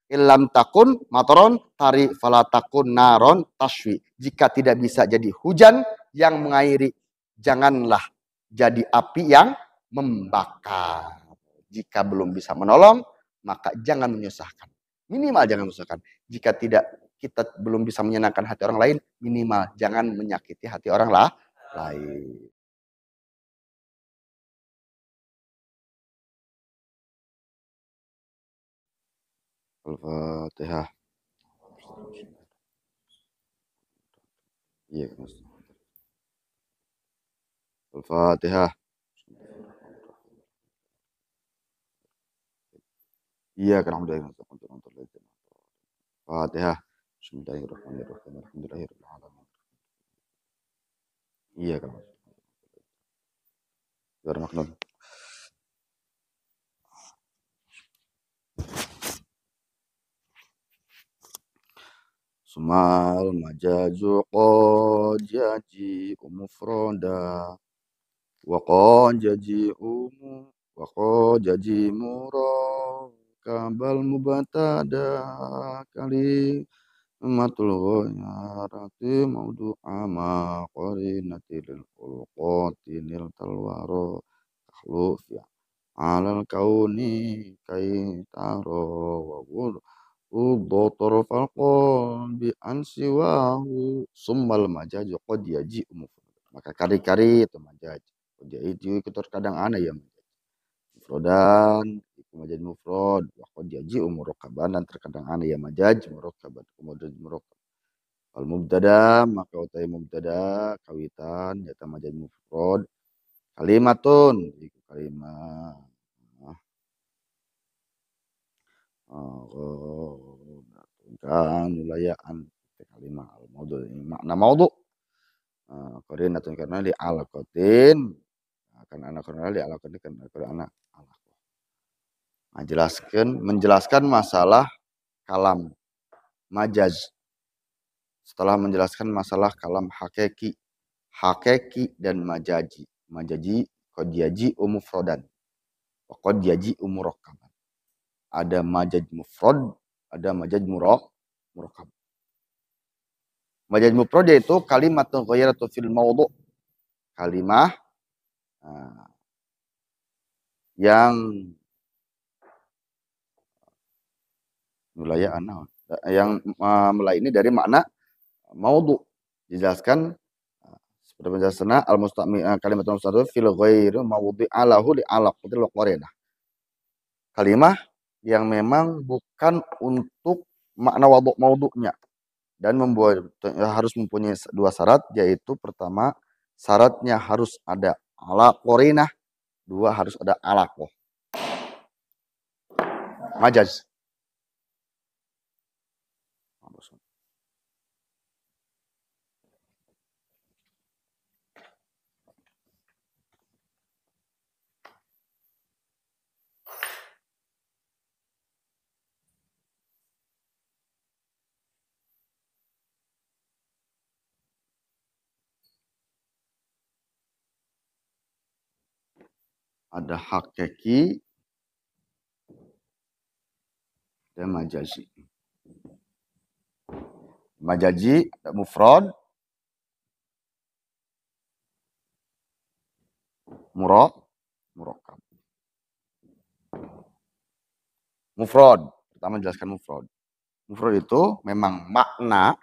Illam takun mataron tari falatakun naron taswi. Jika tidak bisa jadi hujan yang mengairi, janganlah jadi api yang membakar. Jika belum bisa menolong, maka jangan menyusahkan. Minimal jangan menyusahkan. Jika tidak kita belum bisa menyenangkan hati orang lain, minimal jangan menyakiti hati orang lain. Al-Fatihah. Iya, Al-Fatihah. Iya, alhamdulillah. Fatihah. Bismillahirrahmanirrahim. Alhamdulillahirrahmanirrahim. Iya, kan. Biar maknun. Sumal majaju qajaji umufroda wa qajaji kabal mubatada kali matul ghayrati maudu'a ma qarinatil khulqatinil talwaro takhluf ya alal kauni kaitaro wa Udotor falqon bi ansiwahu summal majaj qad yaji maka kari-kari itu majaj qad yaji itu terkadang ana ya mufrodan itu majaj mufrod wa qad yaji murakaban dan terkadang ana ya majaj murakaban kemudian murakab al mubtada maka utai mubtada kawitan yata majaj mufrod kalimatun itu kalimat kan wilayaan kalimat al maudu makna maudu qarinatun karena li alaqatin akan anak karena li alaqatin karena anak alaq menjelaskan masalah kalam majaz setelah menjelaskan masalah kalam hakiki dan majaji qad yaji mufradan wa qad yaji murakkab ada majaz mufrad ada majaz murakkab. Majaz mufrad yaitu kalimat ghairatu fil mawdu' kalimah yang wilayah yang mulai ini dari makna mawdu' dijelaskan seperti penjelasan al-mustami kalimat mustaqil fil ghairi mawdi'alahu li alaqatil qarinah. Kalimah yang memang bukan untuk makna mawdu'nya dan harus mempunyai dua syarat yaitu pertama syaratnya harus ada ala qarinah, dua harus ada alaqah. Majaz. Ada hakiki dan majazi. Majazi ada mufrad, murakkab. Mufrad, pertama jelaskan mufrad. Mufrad itu memang makna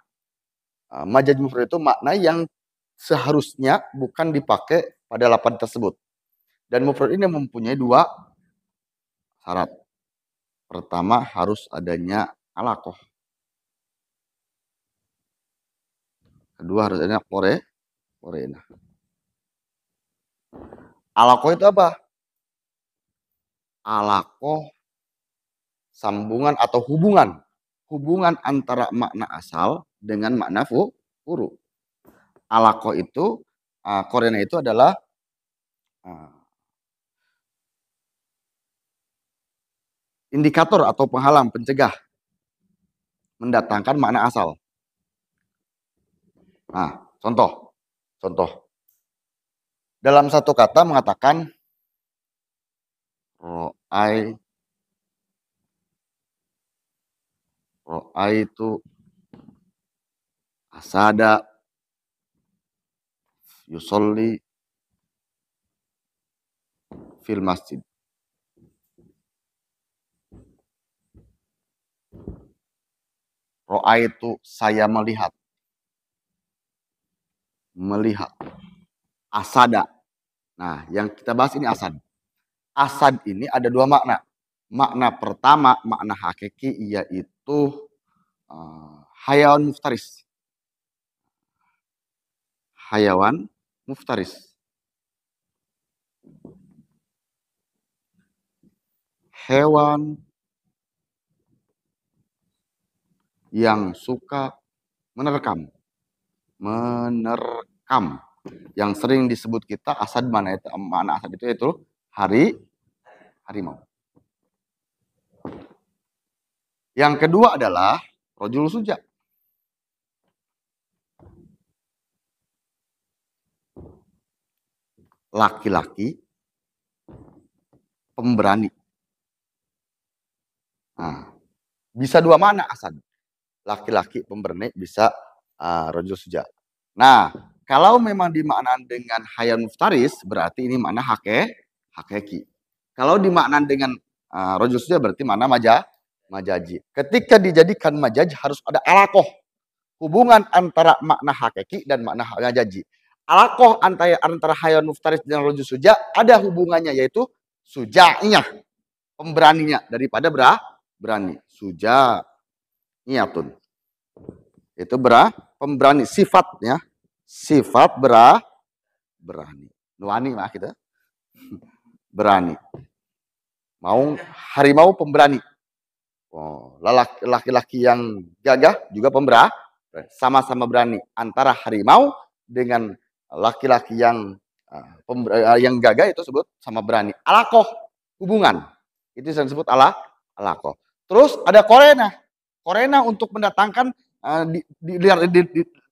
majaz mufrad itu makna yang seharusnya bukan dipakai pada lapan tersebut. Dan mufrad ini mempunyai dua syarat. Pertama harus adanya alaqah. Kedua harus adanya qarinah. Alaqah itu apa? Alaqah sambungan atau hubungan antara makna asal dengan makna furu. Alaqah itu qarinah itu adalah indikator atau penghalang pencegah mendatangkan makna asal. Nah, contoh. Dalam satu kata mengatakan ro'ai Ra'aitu asada yusolli fil masjid. Ra'aitu saya melihat. Melihat. Asada. Nah, yang kita bahas ini asad. Asad ini ada dua makna. Makna pertama, makna hakiki, yaitu hayawan muftaris. Hayawan muftaris. Hewan yang suka menerkam. Menerkam. Yang sering disebut kita asad, mana itu? Mana asad itu harimau. Yang kedua adalah rojul suja. Laki-laki pemberani. Nah, bisa dua makna asad. Laki-laki pemberani, bisa rojul suja. Nah, kalau memang dimaknakan dengan hayawan muftaris, berarti ini makna hakiki. Kalau dimaknakan dengan rojul suja, berarti makna majaji. Ketika dijadikan majaj, harus ada alakoh. Hubungan antara makna hakiki dan makna majaji. Alakoh antara hayawan muftaris dan rojul suja ada hubungannya, yaitu suja'nya, pemberaninya, daripada berani. Suja'iyatun. Itu pemberani, sifatnya. Sifat berani. Nuani mah kita. Berani. Harimau pemberani. Oh, laki-laki yang gagah juga pemberani. Sama-sama berani. Antara harimau dengan laki-laki yang gagah itu sebut sama berani. Alakoh, hubungan. Itu yang disebut alakoh. Terus ada korena. Korena untuk mendatangkan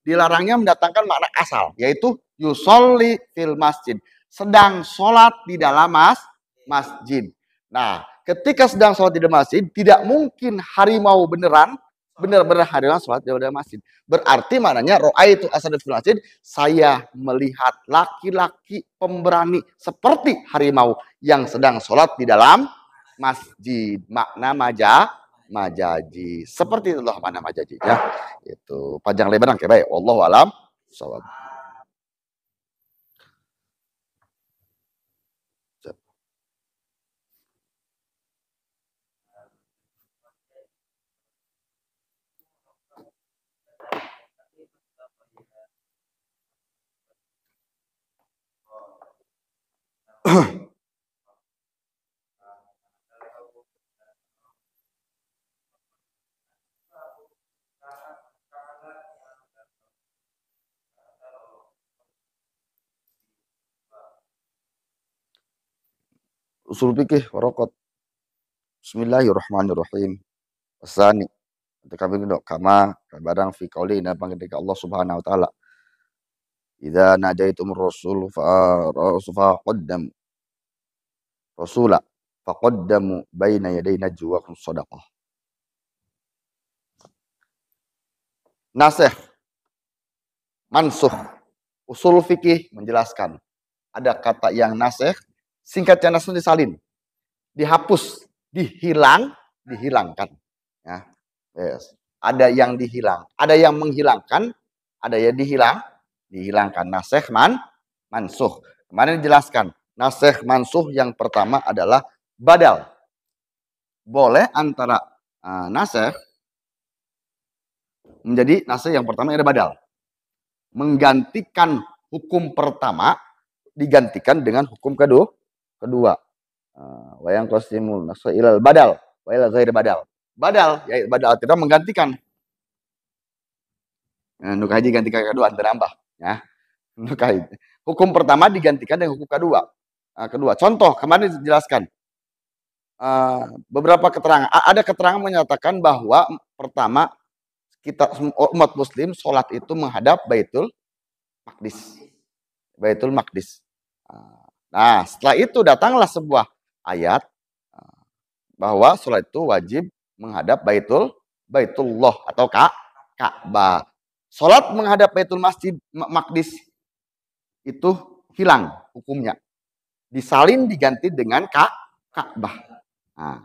dilarangnya mendatangkan makna asal, yaitu yusolli fil masjid, sedang sholat di dalam masjid. Nah, ketika sedang sholat di dalam masjid, tidak mungkin harimau benar-benar harimau sholat di dalam masjid. Berarti maknanya ra'aitu asad fil masjid, saya melihat laki-laki pemberani seperti harimau yang sedang sholat di dalam masjid. Makna majaji. Seperti itulah makna majajinya. Itu panjang lebar oke baik. Wallahu alam shawab. Usul fikih warokot. Bismillahirrahmanirrahim. Asani. Kami dok kama barang fi qaulina panggil Allah Subhanahu wa taala. Idza najaitum rasul fa qaddam rasula faqaddamu baina yaday najwakum shadaqah. Nasih, mansuh. Usul fikih menjelaskan ada kata yang nasih, singkatnya nasih disalin, dihapus, dihilangkan. Ya. Yes. Ada yang dihilang, ada yang menghilangkan, ada yang dihilangkan. Nasih mansuh. Kemarin dijelaskan, nasih mansuh yang pertama adalah badal. Boleh antara nasih menjadi nasih yang pertama ada badal. Menggantikan hukum pertama digantikan dengan hukum kedua. Wayang qasimul nasih ilal badal, wa ila ghairi badal. Badal, ya badal kita menggantikan. Nukaji gantikan kedua antara nambah, ya. Nukaji. Hukum pertama digantikan dengan hukum kedua. Contoh kemarin dijelaskan. Beberapa keterangan. Ada keterangan menyatakan bahwa pertama kita umat muslim sholat itu menghadap Baitul Maqdis. Nah, setelah itu datanglah sebuah ayat bahwa sholat itu wajib menghadap Baitul Baitullah atau Ka'bah. Salat menghadap Baitul Masjid Maqdis itu hilang hukumnya. Disalin diganti dengan Ka'bah. Nah,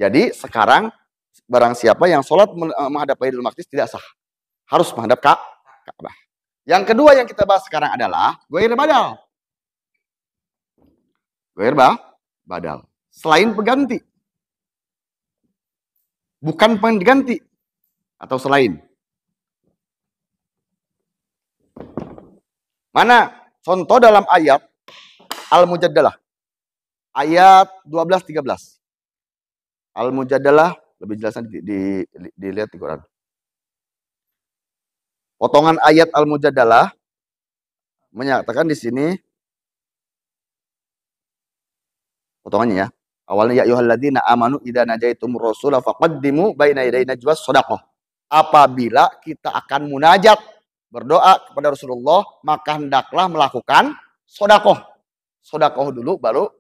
jadi sekarang barang siapa yang sholat menghadap Baitul Maqdis tidak sah. Harus menghadap Ka'bah. Yang kedua yang kita bahas sekarang adalah goir badal. Goir badal. Selain pengganti. Bukan pengganti. Atau selain. Mana contoh dalam ayat Al-Mujadalah. Ayat 12-13. Al-Mujadalah lebih jelasnya dilihat di Quran. Potongan ayat Al-Mujadalah menyatakan di sini potongannya ya. Awalnya ya ayyuhalladzina amanu idza najaitum rasula faqaddimu baina yaday najwas shadaqah. Apabila kita akan munajat berdoa kepada Rasulullah, maka hendaklah melakukan sedekah. Sedekah dulu baru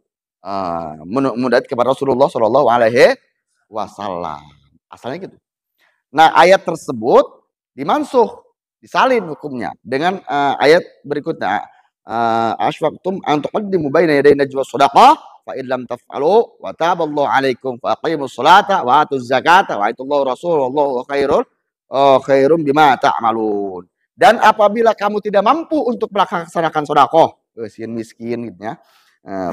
munajat kepada Rasulullah sallallahu alaihi wasallam. Asalnya gitu. Nah, ayat tersebut dimansuh, disalin hukumnya dengan ayat berikutnya. Asfaqtum an tuqaddimu baina yaday najwas shadaqah fa in lam taf'alu wa taballahu 'alaikum fa aqimus salata wa atuz zakata wa atullahu rasulullahu khairum bima ta'malun. Dan apabila kamu tidak mampu untuk melaksanakan sedekah, miskin gitu ya.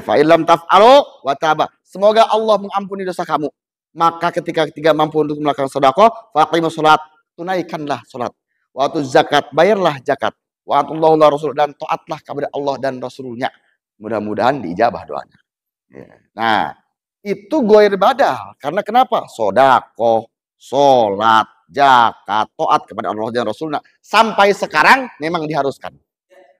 Fa in lam taf'alu wa taba. Semoga Allah mengampuni dosa kamu. Maka ketika mampu untuk melakukan sedekah, faqimus salat, tunaikanlah salat. Wa atuz zakat, bayarlah zakat. Wa atullahu rasul, dan taatlah kepada Allah dan Rasulnya. Mudah-mudahan diijabah doanya. Nah, itu goir badal. Karena kenapa? Sedekah, salat, zakat, taat kepada Allah dan Rasulnya. Sampai sekarang memang diharuskan.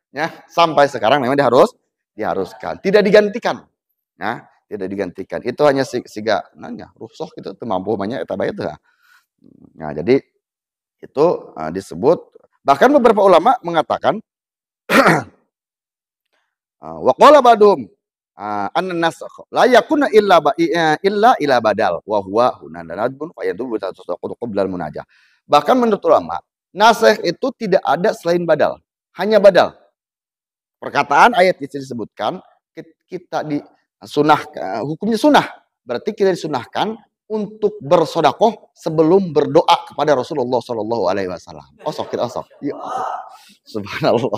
Ya, sampai sekarang memang diharuskan. Tidak digantikan. Ya, tidak digantikan. Itu hanya siga nanya rusuh gitu tuh mampu banyak eta bae teh. Nah, jadi itu disebut, bahkan beberapa ulama mengatakan wa qala badum an-nasakh la yakuna illa ila badal wa huwa hunanadbun fa yadubu qabla al-munajah. Bahkan menurut ulama, nasikh itu tidak ada selain badal, hanya badal. Perkataan ayat itu disebutkan kita di sunah, hukumnya sunah. Berarti kita disunahkan untuk bersodakoh sebelum berdoa kepada Rasulullah Shallallahu Alaihi Wasallam. Osok. Ya, subhanallah.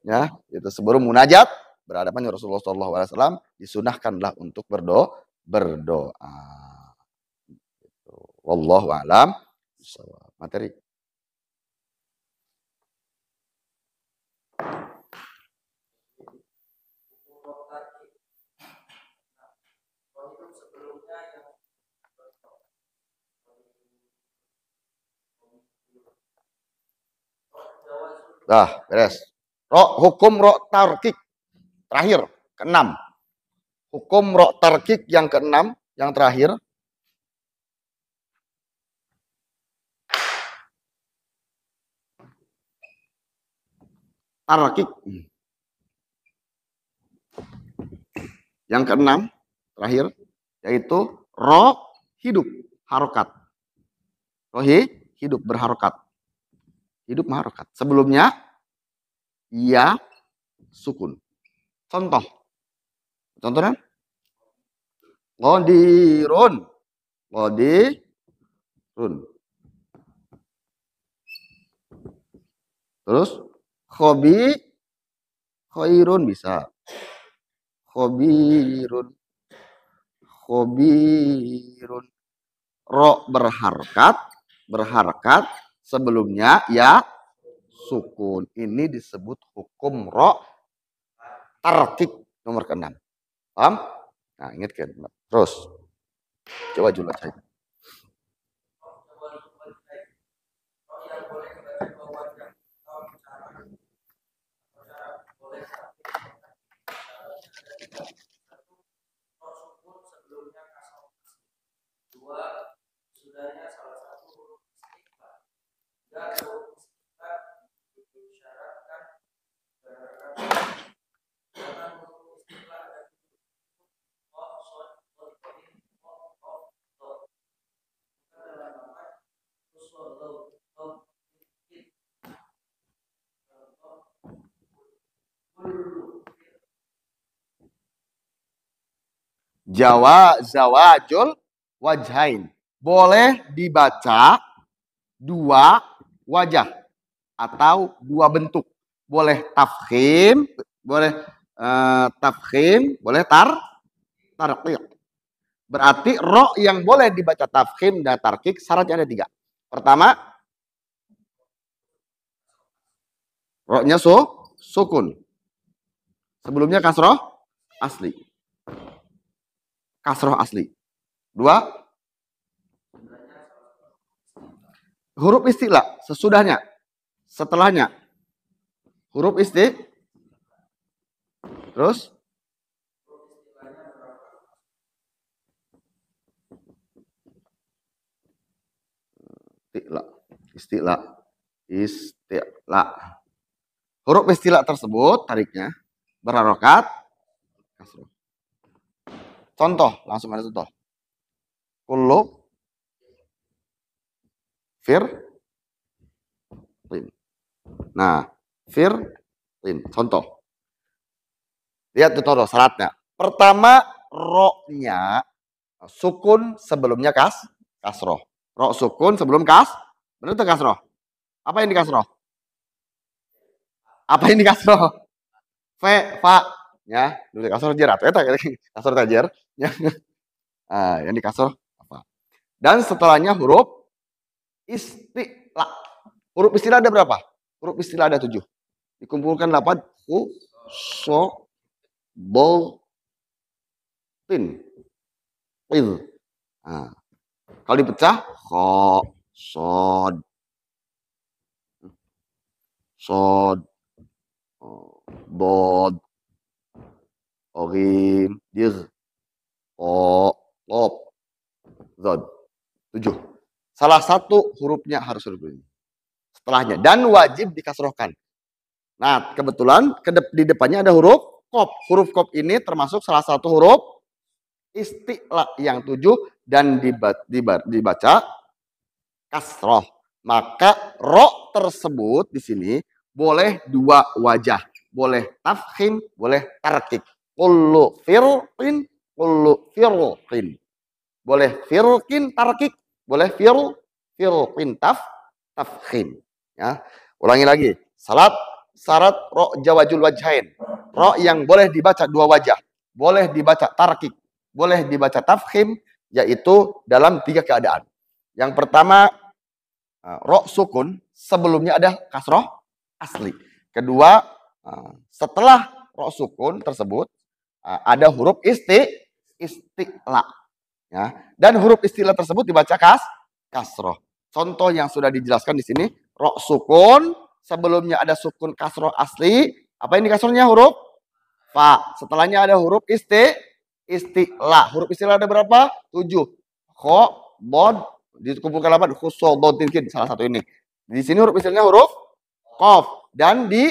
Ya, itu sebelum munajat berhadapan dengan Rasulullah Shallallahu Alaihi Wasallam disunahkanlah untuk berdoa. Wallahu a'lam. Materi. Dah, beres. Hukum tarkik terakhir ke-6. Hukum tarkik yang ke-6 yang terakhir. Tarkik yang ke-6 terakhir yaitu hidup harokat. Hidup berharokat. Hidup harokat. Sebelumnya ia sukun. Contohnya Qadirun. Terus khairun bisa. Khobirun. Ro berharkat sebelumnya ya sukun. Ini disebut hukum tarkik nomor ke-6. Paham? Nah, ingatkan. Terus coba jelas saya. zawajul wajhain. Boleh dibaca dua wajah atau dua bentuk. Boleh tafkhim, boleh tafkhim, boleh tarqiq. Berarti ro yang boleh dibaca tafkhim dan tarqiq syaratnya ada 3. Pertama, ro-nya sukun. Sebelumnya kasroh asli. Kasroh asli. 2, huruf istilah sesudahnya, setelahnya. Huruf terus istilah. Huruf istilah tersebut tariknya berharokat kasroh. Contoh, langsung ada contoh. Kullu Nah, contoh. Lihat tutorial syaratnya. Pertama, ro-nya sukun sebelumnya kasroh. Ro sukun sebelum benar itu kasroh. Apa yang dikasroh? Apa yang dikasroh? Fa. Ya, dulu kasroh jer atau eta kasroh tajer. Ya. Nah, yang dikasroh apa? Dan setelahnya huruf istilah. Huruf istilah ada berapa? Huruf istilah ada 7. Dikumpulkan 8. Nah, kalau dipecah sod, dod, orim, dir, lop, zod. 7. Salah satu hurufnya harus huruf ini. Setelahnya dan wajib dikasrohkan. Nah, kebetulan di depannya ada huruf qaf. Huruf qaf ini termasuk salah satu huruf istilah yang 7 dan dibaca kasroh. Maka ro tersebut di sini boleh 2 wajah. Boleh tafkhim, boleh tarqiq. Kullu firqin, kullu firqin. Boleh firqin tarqiq, boleh firqin tafkhim. Ya. Ulangi lagi. Syarat ro jawajul wajhain. Ro yang boleh dibaca 2 wajah. Boleh dibaca tarqiq, boleh dibaca tafkhim, yaitu dalam 3 keadaan. Yang pertama, ro sukun, sebelumnya ada kasroh asli. Kedua, setelah ro sukun tersebut ada huruf istilah. Ya. Dan huruf istilah tersebut dibaca kasroh. Contoh yang sudah dijelaskan di sini, ro sukun, sebelumnya ada sukun kasroh asli. Apa ini kasrohnya? Huruf fa. Setelahnya ada huruf istilah. Huruf istilah ada berapa? 7. Kho, bod, dikumpulkan 8. Khusol, bod, tinkin. Salah satu ini. Di sini huruf istilahnya huruf qaf. Dan di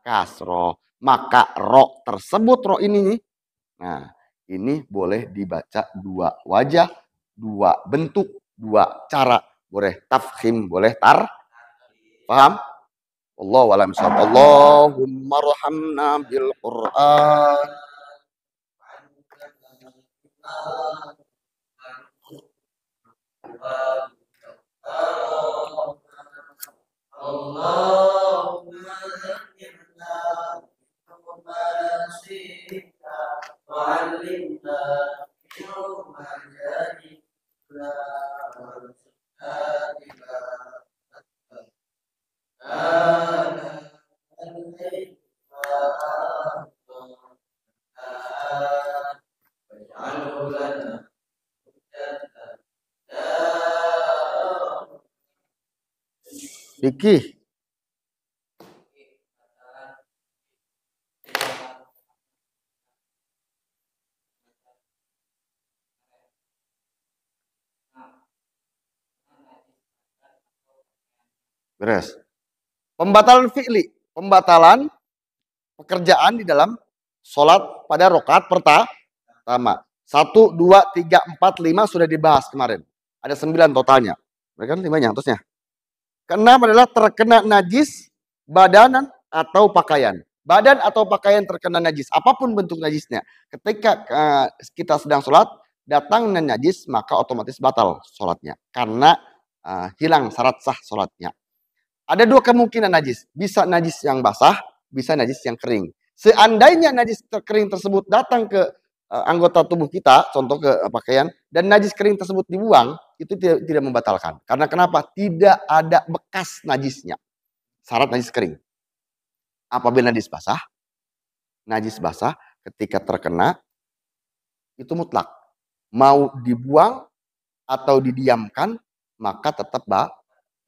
kasroh. Maka ro tersebut, ro ini. Nah, ini boleh dibaca 2 wajah, 2 bentuk, 2 cara. Boleh tafkhim, boleh paham? Allahu a'lam bishawab. Allahumma arhamna bil Qur'an. Allahumma zakkirna bima nasita wa 'allimna bima jahilna. Fikih. Beres. Pembatalan fi'li. Pembatalan pekerjaan di dalam sholat pada rakaat pertama. 1, 2, 3, 4, 5 sudah dibahas kemarin. Ada 9 totalnya. Mereka 5-nya atasnya. Keenam adalah terkena najis badanan atau pakaian. badan atau pakaian terkena najis, apapun bentuk najisnya. Ketika kita sedang sholat, datang najis, maka otomatis batal sholatnya. Karena hilang syarat sah sholatnya. Ada dua kemungkinan najis. Bisa najis yang basah, bisa najis yang kering. Seandainya najis kering tersebut datang ke anggota tubuh kita, contoh ke pakaian, dan najis kering tersebut dibuang, itu tidak membatalkan. Karena kenapa? Tidak ada bekas najisnya. Syarat najis kering. Apabila najis basah ketika terkena, itu mutlak. Mau dibuang atau didiamkan, maka tetap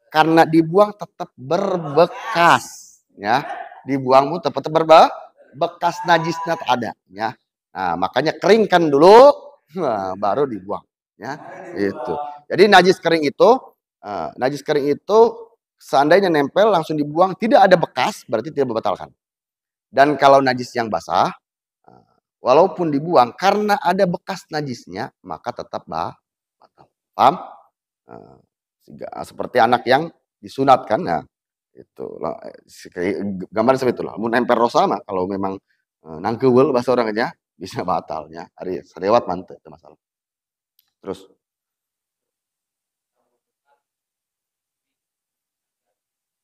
karena dibuang tetap berbekas. Ya, dibuang pun tetap berbekas najisnya ada. Ya, nah, makanya keringkan dulu, baru dibuang. Ya, itu. Jadi najis kering itu seandainya nempel langsung dibuang, tidak ada bekas, berarti tidak membatalkan. Dan kalau najis yang basah, walaupun dibuang karena ada bekas najisnya, maka tetap batal. Paham? Seperti anak yang disunat kan, nah itu gambar seperti itulah. Mun emper rosama kalau memang nangkewel bahasa orangnya bisa batalnya. Hari serewat mantep itu masalah. Terus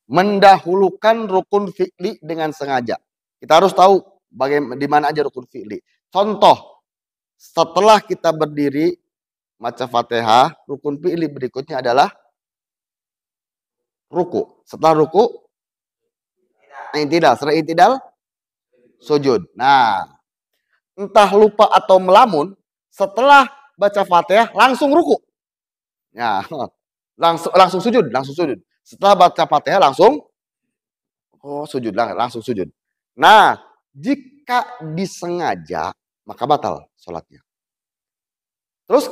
mendahulukan rukun fi'li dengan sengaja. Kita harus tahu bagaimana di mana aja rukun fi'li. Contoh, setelah kita berdiri baca Fatihah, rukun fi'li berikutnya adalah ruku. Setelah ruku, intidal. Setelah intidal, sujud. Nah, entah lupa atau melamun, setelah baca Fatihah langsung ruku. Ya, langsung sujud. Setelah baca Fatihah langsung sujud, langsung sujud. Nah, jika disengaja maka batal sholatnya. Terus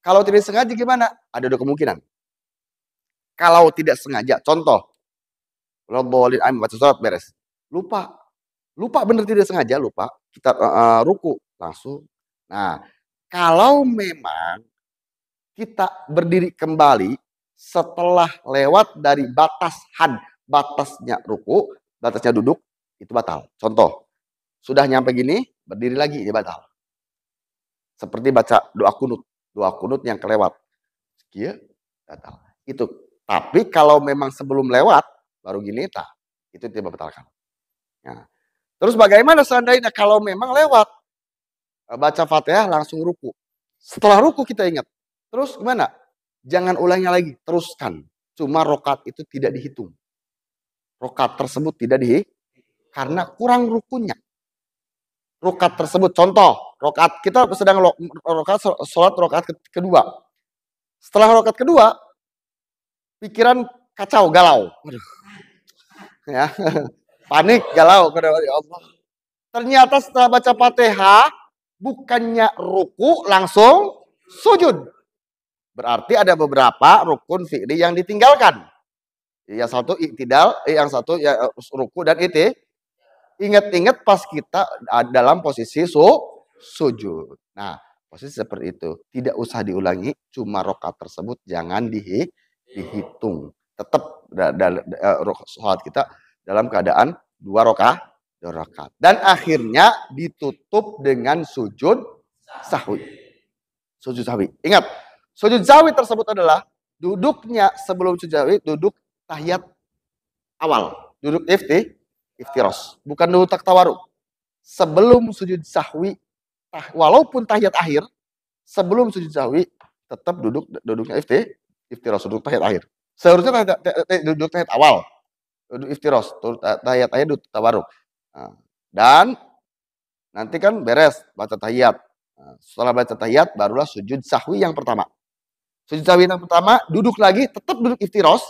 kalau tidak sengaja gimana? Ada dua kemungkinan. Kalau tidak sengaja, contoh, baca sholat beres, lupa bener tidak sengaja, lupa kita ruku langsung. Nah, kalau memang kita berdiri kembali setelah lewat dari batasnya ruku, batasnya duduk, itu batal. Contoh, sudah nyampe gini, berdiri lagi, ya batal. Seperti baca doa kunut yang kelewat. Sekian, batal. Itu. Tapi kalau memang sebelum lewat, baru gini, itu tidak batalkan. Nah, terus bagaimana seandainya kalau memang lewat, baca Fatihah langsung ruku. Setelah ruku kita ingat. Terus gimana? Jangan ulangnya lagi, teruskan. Cuma rokat itu tidak dihitung. Rokat tersebut tidak dihitung karena kurang rukunnya. Rokat tersebut, contoh, rokat kita sedang sholat rokat kedua. Setelah rokat kedua, pikiran kacau, galau. Aduh. Ya, panik, galau. Ya Allah. Ternyata setelah baca Fatihah, bukannya ruku langsung sujud. Berarti ada beberapa rukun fi'li yang ditinggalkan. Yang satu iktidal, yang satu ya ruku dan itu. Ingat-ingat pas kita dalam posisi sujud. Nah, posisi seperti itu. Tidak usah diulangi, cuma rokat tersebut jangan dihitung. Tetap sholat kita dalam keadaan dua rakaat. Dan akhirnya ditutup dengan sujud sahwi. Sujud sahwi. Ingat, sujud sahwi tersebut adalah duduknya sebelum sujud sahwi, duduk tahiyat awal. Duduk iftiros. Bukan duduk tawaruk. Sebelum sujud sahwi, walaupun tahiyat akhir, sebelum sujud sahwi, tetap duduknya iftiros, duduk tahiyat akhir. Seharusnya duduk tahiyat awal. Duduk iftiros, tahiyat akhir duduk tawaruk. Nah, dan nanti kan beres baca tahiyat. Nah, setelah baca tahiyat barulah sujud sahwi yang pertama. Sujud sahwi yang pertama duduk lagi, tetap duduk iftiros.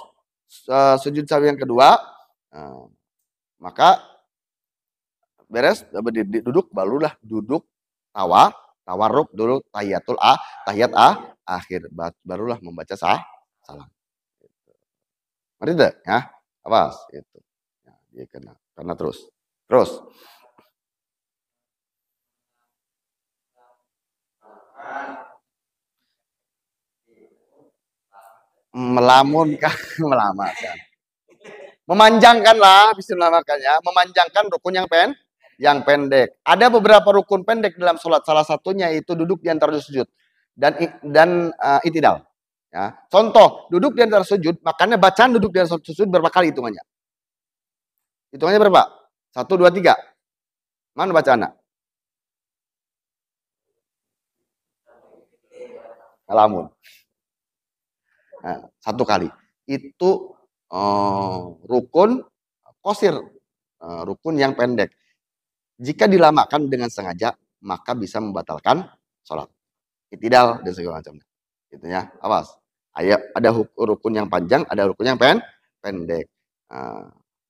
Sujud sahwi yang kedua, maka beres duduk barulah duduk tawarruk dulu tahiyat akhir barulah membaca salam. Ngerti tidak? Ya, awas itu. Ya, dia karena terus melamunkan melamatkan. Memanjangkanlah, bismillahirrahmanirrahim, memanjangkan rukun yang pendek. Ada beberapa rukun pendek dalam sholat. Salah satunya itu duduk di antara sujud dan itidal. Ya. Contoh, duduk di antara sujud, makanya bacaan duduk di antara sujud berapa kali hitungannya? Hitungannya berapa? 1, 2, 3. Mana bacaannya? Ngelamun. Nah, 1 kali. Itu rukun qasir, rukun yang pendek. Jika dilamakan dengan sengaja, maka bisa membatalkan sholat. Itidal dan segala macamnya. Gitu ya. Awas. Ada rukun yang panjang, ada rukun yang pendek.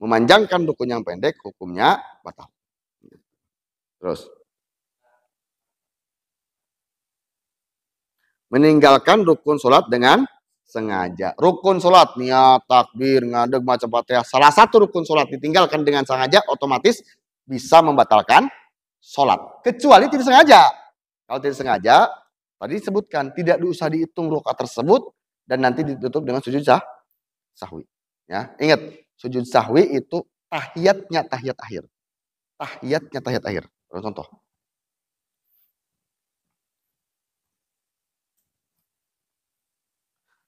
Memanjangkan rukun yang pendek, hukumnya batal. Terus. Meninggalkan rukun sholat dengan sengaja. Rukun sholat, niat, takbir, ngadeg, macam fatihah. Salah satu rukun sholat ditinggalkan dengan sengaja, otomatis bisa membatalkan sholat. Kecuali tidak sengaja. Kalau tidak sengaja, tadi disebutkan, tidak usah dihitung rakaat tersebut, dan nanti ditutup dengan sujud sahwi. Ya, ingat, sujud sahwi itu tahiyatnya tahiyat akhir. Tahiyatnya tahiyat akhir. Contoh.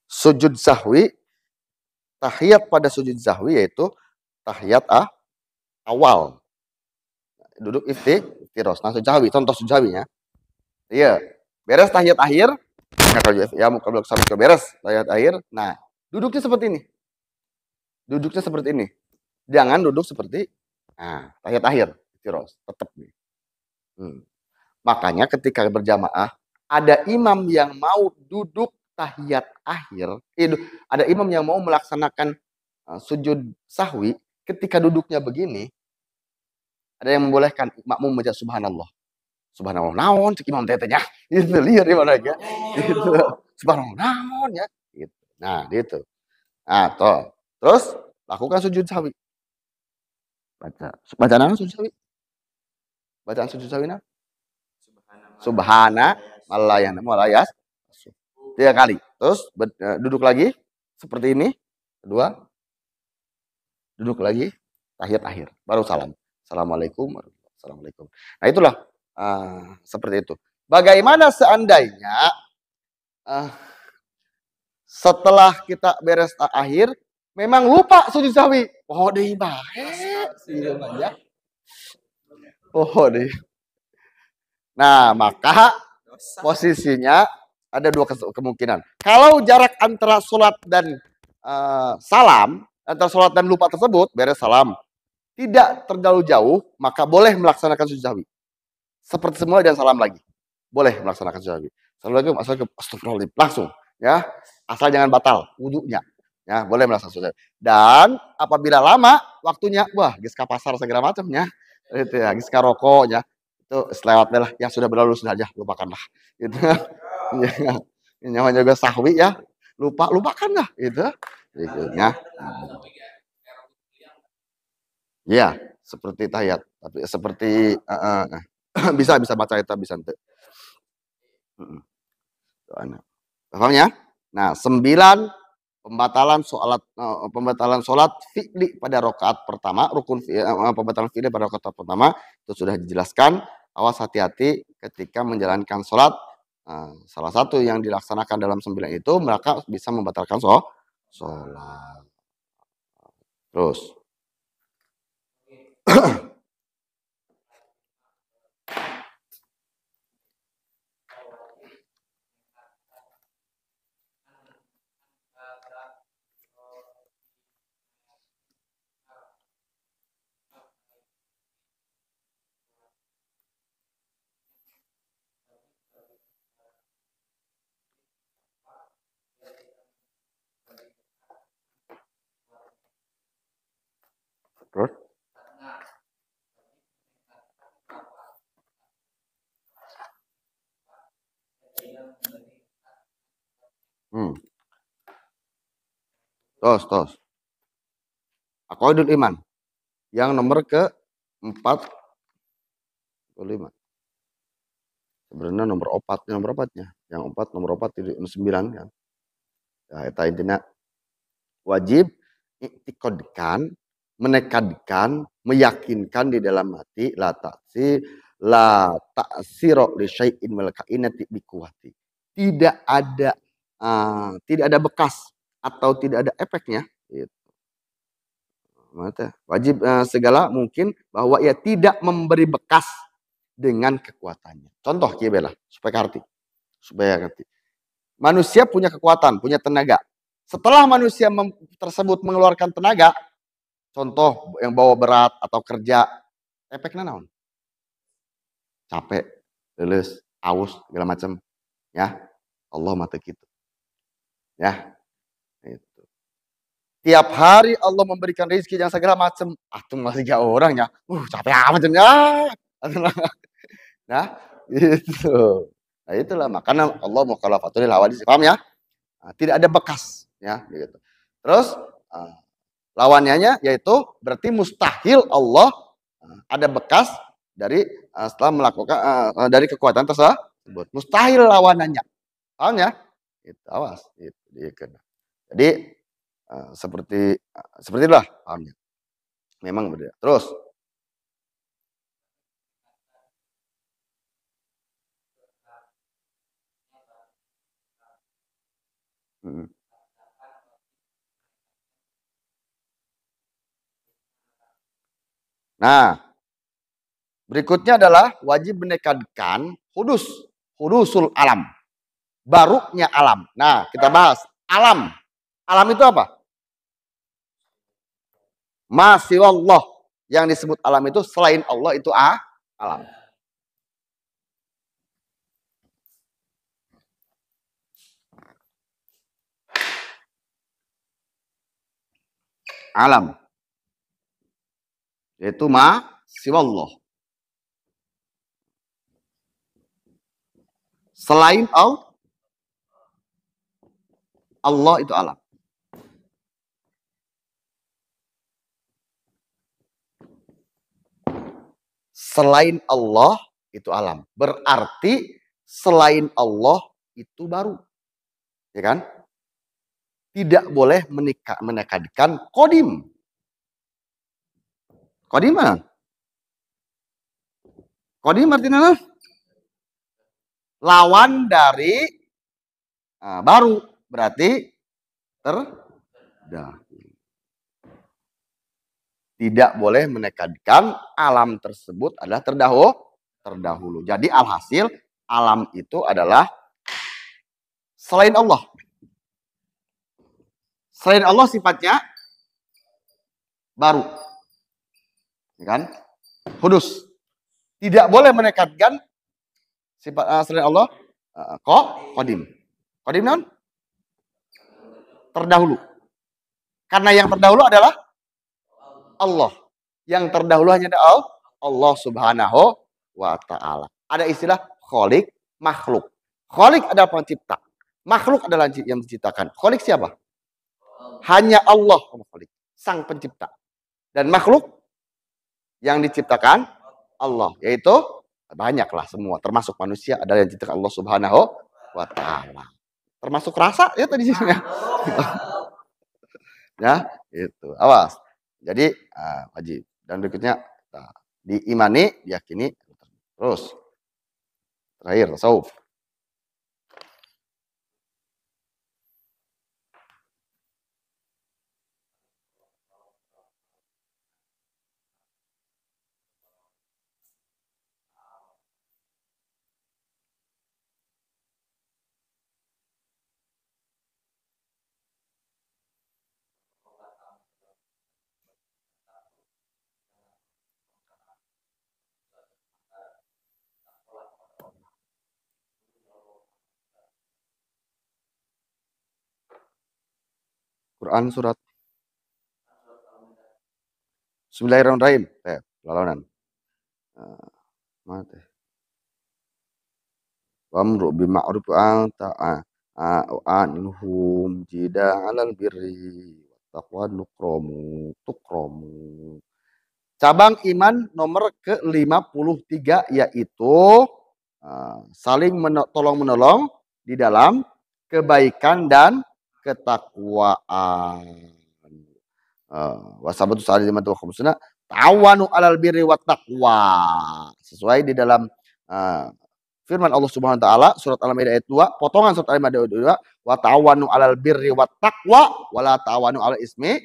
Sujud sahwi, tahiyat pada sujud sahwi yaitu tahiyat awal. Duduk iftiros. Nah, sujud sahwi, contoh sujud sahwinya. Iya, beres tahiyat akhir. Ya, kalau sampai ke beres tahiyat akhir. Nah, duduknya seperti ini. Duduknya seperti ini. Jangan duduk seperti tahiyat akhir, iftiros. Tetap nih. Makanya ketika berjamaah, ada imam yang mau duduk tahiyat akhir, ada imam yang mau melaksanakan sujud sahwi, ketika duduknya begini, ada yang membolehkan makmum membaca subhanallah. Subhanallah naon cek imam tetenya. Itu lihat di mana ya. Itu subhanallah naon ya. Gitu. Nah, gitu. Nah, toh. Terus lakukan sujud sahwi. Bacaan sujud sahwi. Bacaan sujud sahwi nah. Subhana malayas 3 kali. Terus duduk lagi seperti ini. Kedua. Duduk lagi tahiyat akhir. Baru salam. Assalamualaikum. Assalamualaikum. Nah, itulah seperti itu. Bagaimana seandainya setelah kita beres akhir memang lupa sujud sahwi? Oh, deui bae. Oh, deui. Nah, maka posisinya ada 2 kemungkinan. Kalau jarak antara sholat dan salam, antara sholat dan lupa tersebut, beres salam, tidak terlalu jauh, maka boleh melaksanakan sujud sahwi. Seperti semula dan salam lagi. Boleh melaksanakan sujud sahwi. Assalamualaikum, astagfirullahaladzim. Langsung. Ya. Asal jangan batal wudunya. Ya, boleh melaksanakan sujud sahwi. Dan apabila lama waktunya, wah, geus ka pasar segala macamnya. Itu ya, geus ka rokoknya. Itu selewatnya lah. Yang sudah berlalu sudah aja, lupakanlah. Gitu. Ya. Namanya juga sahwi ya. Lupakanlah gitu. Gitu ya. Ya, seperti tahiyat, tapi seperti bisa baca itu bisa ente. Paham ya? Nah, 9 pembatalan sholat fi'li pada rakaat pertama, pembatalan fi'li pada rakaat pertama itu sudah dijelaskan. Awas hati-hati ketika menjalankan sholat. Salah satu yang dilaksanakan dalam 9 itu maka bisa membatalkan sholat. Terus terus Tos. Aqwaidul iman. Yang nomor ke-4 5. Sebenarnya nomor 4-nya. Yang 4 nomor 4 9 kan. Ya, eta intinya wajib iktiqadkan, menekadkan, meyakinkan di dalam hati la ta'sira li syai'in wal kainati bi quwwati. Tidak ada bekas atau tidak ada efeknya gitu. Wajib segala mungkin bahwa ia tidak memberi bekas dengan kekuatannya. Contoh kieu bela supaya ngerti. Manusia punya kekuatan, punya tenaga. Setelah manusia tersebut mengeluarkan tenaga, contoh yang bawa berat atau kerja, efeknya naon? Capek, leles, aus, segala macam. Ya, Allah mata gitu. Ya, itu. Tiap hari Allah memberikan rezeki yang segala macam. Tuh masih jauh orangnya. Capek amat ya. Nah, itu. Nah, itulah makanya Allah mukhalafatul hawadits. Paham ya? Tidak ada bekas ya gitu. Terus lawannya yaitu berarti mustahil Allah ada bekas dari setelah melakukan dari kekuatan tersebut. Mustahil lawanannya. Paham ya? Itu awas itu. Jadi seperti itulah pahamnya. Memang berbeda. Terus nah, berikutnya adalah wajib menekadkan hudusul alam. Barunya alam. Nah, kita bahas alam. Alam itu apa? Masih Allah. Yang disebut alam itu selain Allah itu alam. Alam. Yaitu siwallah. Selain Allah itu alam. Selain Allah itu alam. Berarti selain Allah itu baru. Ya kan? Tidak boleh menekadkan kodim. Kodim mana? Kodim artinya lawan dari baru. Berarti terdahulu. Tidak boleh menekadkan alam tersebut adalah terdahulu. Jadi alhasil alam itu adalah selain Allah. Selain Allah sifatnya baru. Ya kan? Hudus. Tidak boleh menekadkan sifat selain Allah qadim. Qadim non? Terdahulu. Karena yang terdahulu adalah Allah. Yang terdahulu hanya Allah Subhanahu wa taala. Ada istilah khalik, makhluk. Khalik adalah pencipta. Makhluk adalah yang diciptakan. Khalik siapa? Hanya Allah sang pencipta. Dan makhluk yang diciptakan Allah, yaitu banyaklah semua, termasuk manusia adalah yang diciptakan Allah Subhanahu wa taala. Termasuk rasa ya tadi sini. Ya, itu. Awas. Jadi wajib. Dan berikutnya diimani, diyakini. Terus terakhir tasawuf. Quran surat Bismillahirrahmanirrahim. Lalanan. Mana teh? Wamru bima'ruf anhum jida'alal birri taqwa tukromu. Cabang iman nomor ke-53 yaitu saling tolong-menolong di dalam kebaikan dan ketakwaan. Wasabatu salimatu wa khumsuna ta'awanu 'alal birri wat taqwa. Sesuai di dalam firman Allah Subhanahu wa taala surat Al-Maidah ayat 2, potongan surat Al-Maidah ayat 2, wa ta'awanu 'alal birri wat taqwa wa la ta'awanu 'alal ismi.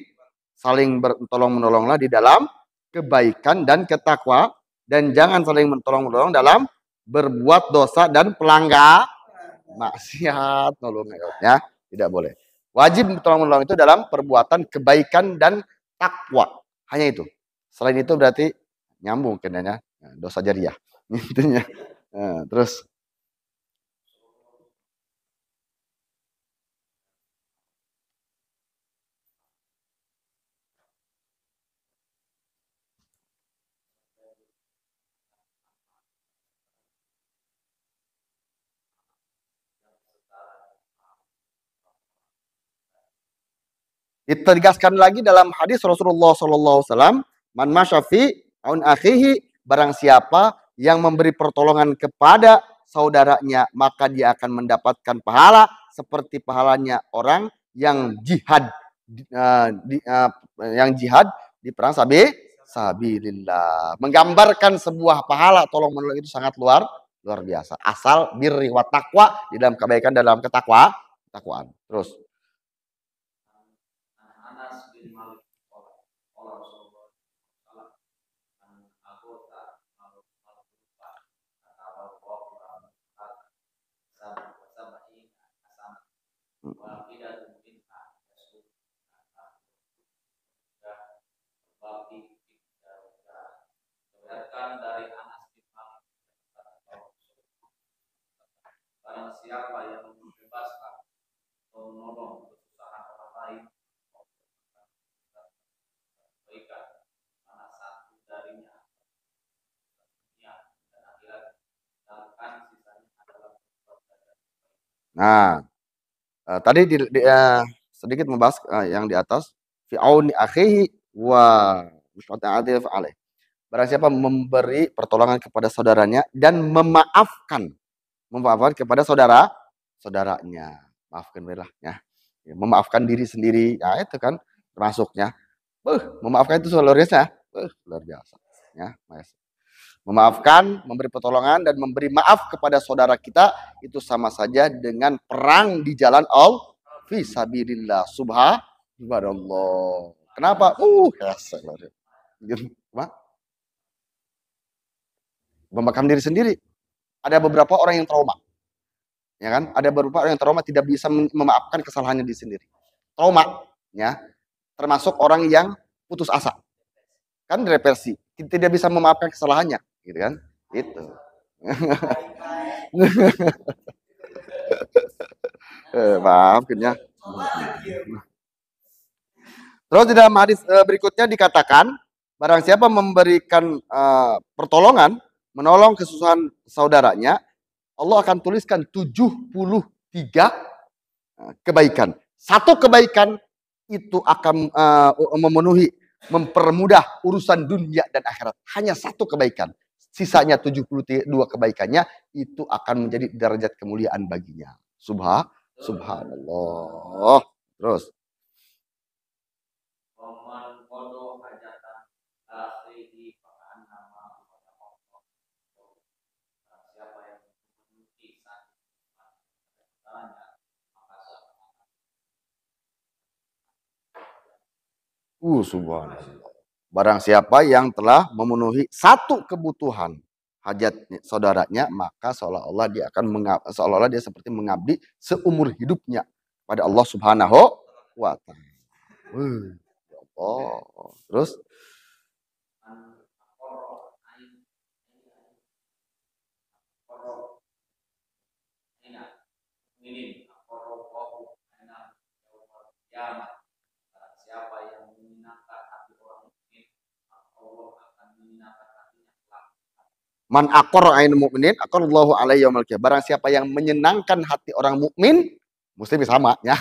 Saling bertolong-menolonglah di dalam kebaikan dan ketakwa, dan jangan saling menolong-menolong dalam berbuat dosa dan pelanggar maksiat. Ya, tidak boleh. Wajib menolong-menolong itu dalam perbuatan kebaikan dan takwa. Hanya itu. Selain itu berarti nyambung kenanya dosa jariah. Intinya. Nah, terus ditegaskan lagi dalam hadis Rasulullah SAW, man masyafi aun akhihi, barang siapa yang memberi pertolongan kepada saudaranya, maka dia akan mendapatkan pahala seperti pahalanya orang yang jihad di perang sabilillah. Menggambarkan sebuah pahala tolong menolong itu sangat luar biasa. Asal birri wa taqwa, di dalam kebaikan, dalam ketakwaan. Terus barang siapa yang membebaskan atau menolong kesusahan orang lain kebaikan, mana satu darinya dunia dan akhirat, sedangkan sisanya adalah nah, tadi sedikit membahas yang di atas fi auni akhihi wa musyafa'atil alaih. Barang siapa memberi pertolongan kepada saudaranya dan memaafkan kepada saudaranya. Maafkan lah ya. Memaafkan diri sendiri. Ya itu kan termasuknya. Memaafkan itu luar biasa. Luar biasa. Ya, memaafkan, memberi pertolongan dan memberi maaf kepada saudara kita itu sama saja dengan perang di jalan Allah fi sabilillah. Subhanallah. Kenapa? Memaafkan diri sendiri. Ada beberapa orang yang trauma. Ya kan? Ada beberapa orang yang trauma tidak bisa memaafkan kesalahannya di sendiri. Trauma, ya. Termasuk orang yang putus asa. Kan depresi, tidak bisa memaafkan kesalahannya, gitu kan? Itu. Maafkan ya. Terus di dalam hadis berikutnya dikatakan, barang siapa memberikan pertolongan, menolong kesusahan saudaranya, Allah akan tuliskan 73 kebaikan. Satu kebaikan itu akan memenuhi, mempermudah urusan dunia dan akhirat. Hanya satu kebaikan. Sisanya 72 kebaikannya itu akan menjadi derajat kemuliaan baginya. Subhanallah. Terus. Subhanallah. Barang siapa yang telah memenuhi satu kebutuhan hajat saudaranya, maka seolah-olah dia seperti mengabdi seumur hidupnya pada Allah Subhanahu wa taala. Ya Allah. Terus siapa yang menyenangkan hati orang mukmin, Allah akan menyenangkan hatinya kelak. Man aqarra ain mu'minin aqarallahu alaihi yaumil qiyamah. Barang siapa yang menyenangkan hati orang mukmin, muslim sama ya.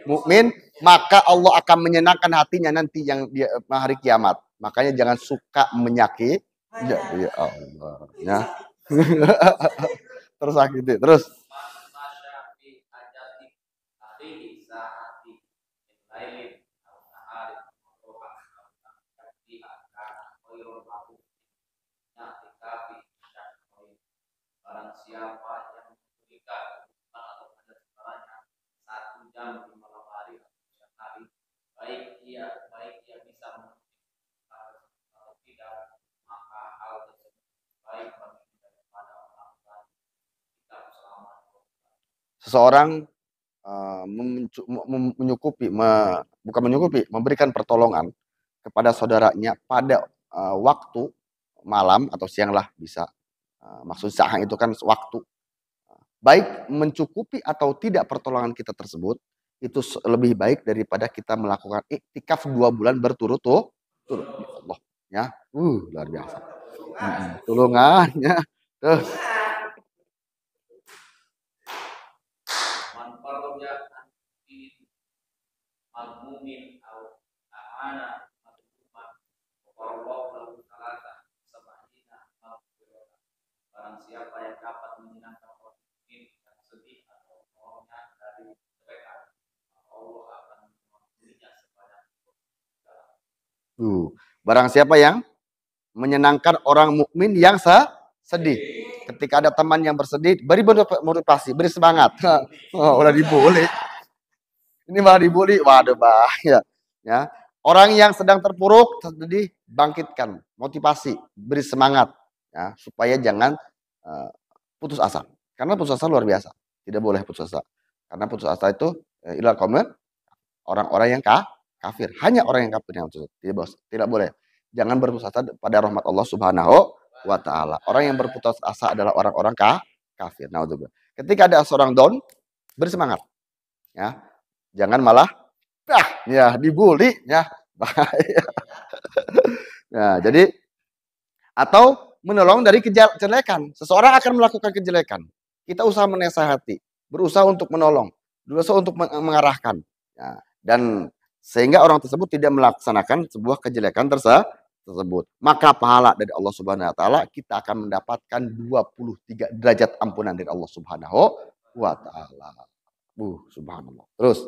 Mukmin, maka Allah akan menyenangkan hatinya nanti yang di hari kiamat. Makanya jangan suka menyakiti. Ya Allah. Ya. Terus sakit terus. Seseorang bukan menyukupi, memberikan pertolongan kepada saudaranya pada waktu malam atau siang lah bisa. Maksud sah itu kan waktu. Baik mencukupi atau tidak pertolongan kita tersebut, itu lebih baik daripada kita melakukan iktikaf 2 bulan berturut-turut. Ya Allah, ya, luar biasa. Tulungannya. Terus. Barang siapa yang menyenangkan orang mukmin yang sedih. Ketika ada teman yang bersedih, beri motivasi, beri semangat. Udah dibully. Ini malah dibully. Waduh, bahaya. Ya. Orang yang sedang terpuruk, sedih, bangkitkan, motivasi, beri semangat, ya, supaya jangan putus asa. Karena putus asa luar biasa. Tidak boleh putus asa. Karena putus asa itu ilal qaumil orang-orang yang kafir. Hanya orang yang kafir yang putus asa. Tidak boleh. Jangan berputus asa pada rahmat Allah Subhanahu wa taala. Orang yang berputus asa adalah orang-orang kafir. Naudzubillah. Ketika ada seorang down, bersemangat. Ya. Jangan malah ya dibully ya. Bahaya. Nah, jadi atau menolong dari kejelekan. Seseorang akan melakukan kejelekan. Kita usaha menasehati, berusaha untuk menolong, berusaha untuk mengarahkan. Ya. Dan sehingga orang tersebut tidak melaksanakan sebuah kejelekan tersebut. Maka pahala dari Allah Subhanahu wa taala kita akan mendapatkan 23 derajat ampunan dari Allah Subhanahu wa taala. Subhanallah. Terus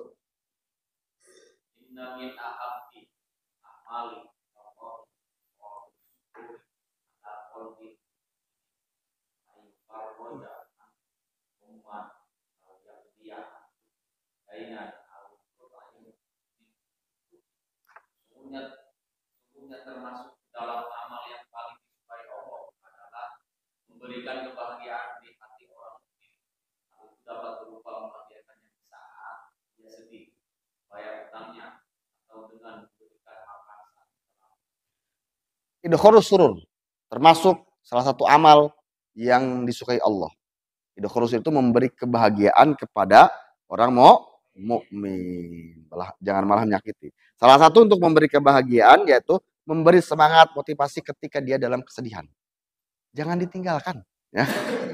idkharus surur termasuk salah satu amal yang disukai Allah. Idkharus itu memberi kebahagiaan kepada orang mukmin. Jangan malah menyakiti. Salah satu untuk memberi kebahagiaan yaitu memberi semangat, motivasi ketika dia dalam kesedihan. Jangan ditinggalkan, ya.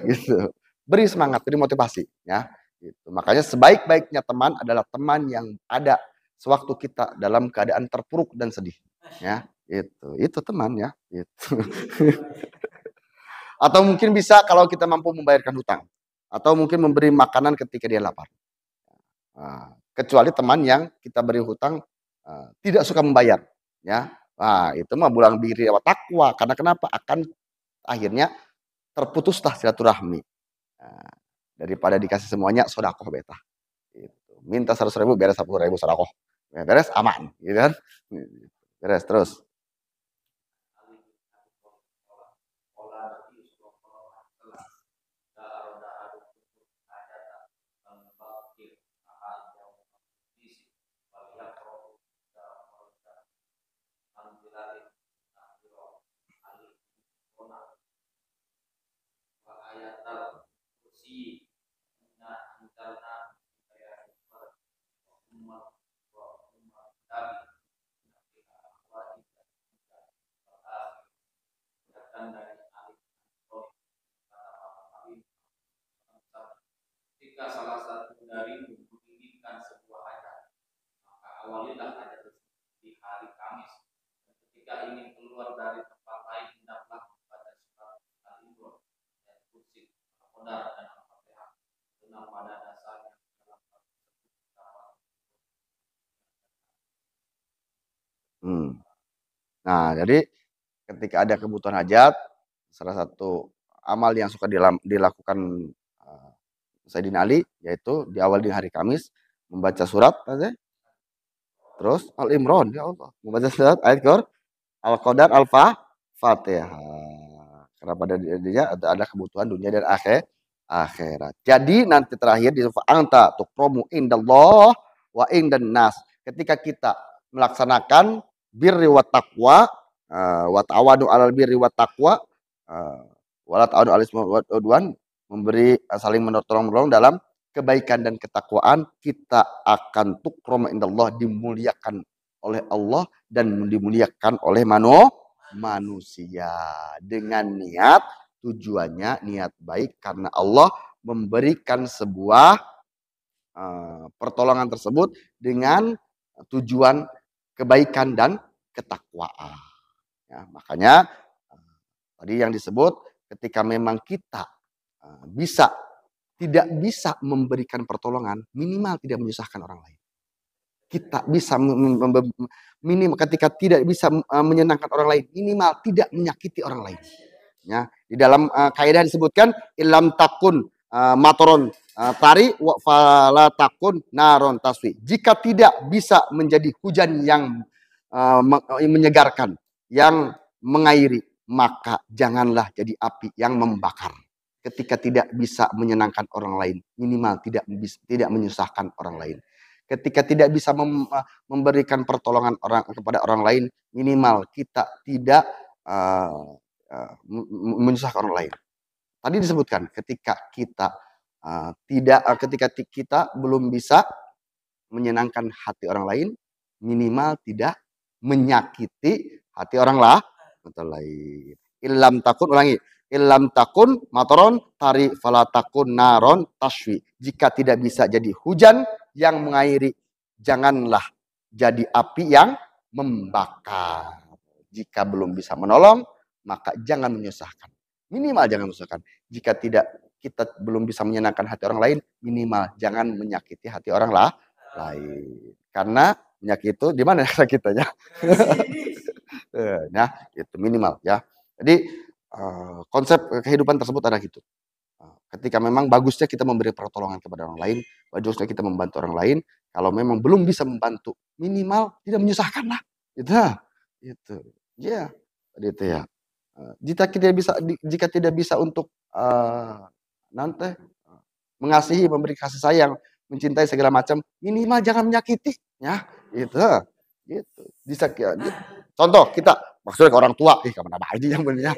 Gitu. Beri semangat, beri motivasi, ya. Gitu. Makanya sebaik-baiknya teman adalah teman yang ada sewaktu kita dalam keadaan terpuruk dan sedih, ya. Itu teman, ya. Itu. Atau mungkin bisa kalau kita mampu membayarkan hutang. Atau mungkin memberi makanan ketika dia lapar. Nah, kecuali teman yang kita beri hutang tidak suka membayar. Ya, itu mah bulang biri awat takwa. Karena kenapa? Akan akhirnya terputuslah silaturahmi. Nah, daripada dikasih semuanya, sodakoh betah. Gitu. Minta 100.000, beres 10.000 sodakoh. Beres, aman. Gitu kan? Beres, terus. Nah, jadi ketika ada kebutuhan hajat, salah satu amal yang suka dilakukan Sayyidina Ali, yaitu di awal di hari Kamis membaca surat terus Al-Imran, ya Allah, membaca surat ayat Al-Qadar, Al-Fatihah. Karena pada dirinya ada kebutuhan dunia dan akhirat. Jadi nanti terakhir di anta tukramu indallah wa indan nas. Ketika kita melaksanakan birri wa taqwa, wa ta'awanu 'alal birri wa taqwa, wa la ta'awanu 'alal ismi wal 'udwan, memberi saling menolong dalam kebaikan dan ketakwaan, kita akan tukram indallah, dimuliakan oleh Allah dan dimuliakan oleh manusia dengan niat, tujuannya niat baik karena Allah memberikan sebuah pertolongan tersebut dengan tujuan kebaikan dan ketakwaan. Ya, makanya tadi yang disebut ketika memang kita tidak bisa memberikan pertolongan, minimal tidak menyusahkan orang lain. Kita bisa minimal ketika tidak bisa menyenangkan orang lain, minimal tidak menyakiti orang lain. Ya, di dalam kaidah disebutkan ilam takun matoron tari wa fala takun naron taswi. Jika tidak bisa menjadi hujan yang menyegarkan, yang mengairi, maka janganlah jadi api yang membakar. Ketika tidak bisa menyenangkan orang lain, minimal tidak menyusahkan orang lain. Ketika tidak bisa memberikan pertolongan kepada orang lain, minimal kita tidak menyusahkan orang lain. Tadi disebutkan ketika kita ketika kita belum bisa menyenangkan hati orang lain, minimal tidak menyakiti hati orang lain. Illam takun, ulangi. Illam takun matoron tari falatakun naron taswi. Jika tidak bisa jadi hujan yang mengairi, janganlah jadi api yang membakar. Jika belum bisa menolong, maka jangan menyusahkan. Minimal jangan menyusahkan. Jika kita belum bisa menyenangkan hati orang lain, minimal jangan menyakiti hati orang lain. Karena penyakit itu di mana sakitnya? Nah, itu minimal ya. Jadi konsep kehidupan tersebut ada gitu. Ketika memang bagusnya kita memberi pertolongan kepada orang lain, bagusnya kita membantu orang lain. Kalau memang belum bisa membantu, minimal tidak menyusahkan lah. Itu, ya, itu ya. Jika tidak bisa untuk nanti mengasihi, memberi kasih sayang, mencintai segala macam, minimal jangan menyakiti, ya. Gitu. Bisa gitu. Contoh kita maksudnya ke orang tua, kemana aja yang benar.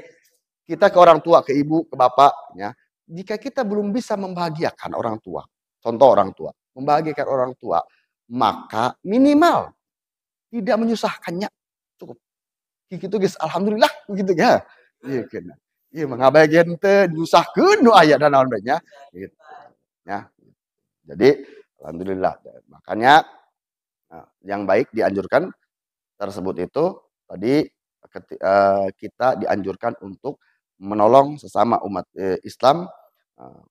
Kita ke orang tua, ke ibu, ke bapak, ya. Jika kita belum bisa membahagiakan orang tua, contoh orang tua, membahagiakan orang tua, maka minimal tidak menyusahkannya, cukup. Gitu guys, alhamdulillah begitu ya. Iya, mengabagian teh nyusahkeun nu aya dan naon nya gitu. Ya. Jadi alhamdulillah. Makanya yang baik dianjurkan tersebut itu tadi kita dianjurkan untuk menolong sesama umat Islam,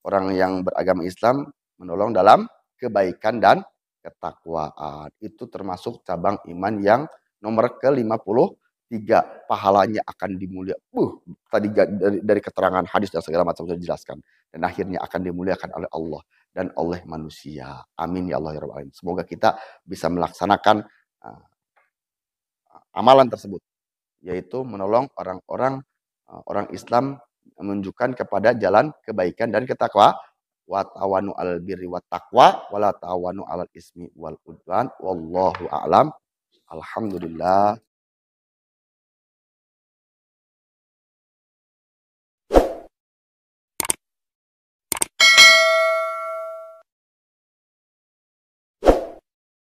orang yang beragama Islam, menolong dalam kebaikan dan ketakwaan. Itu termasuk cabang iman yang nomor ke-53. Pahalanya akan dimuliakan. Tadi dari keterangan hadis dan segala macam sudah dijelaskan. Dan akhirnya akan dimuliakan oleh Allah dan oleh manusia. Amin ya Allah ya Rabbal alamin. Semoga kita bisa melaksanakan amalan tersebut, yaitu menolong orang Islam, menunjukkan kepada jalan kebaikan dan ketakwaan. Wa tawanu 'alal birri wat taqwa wa la tawanu 'alal ismi wal udwan. Wallahu a'lam. Alhamdulillah.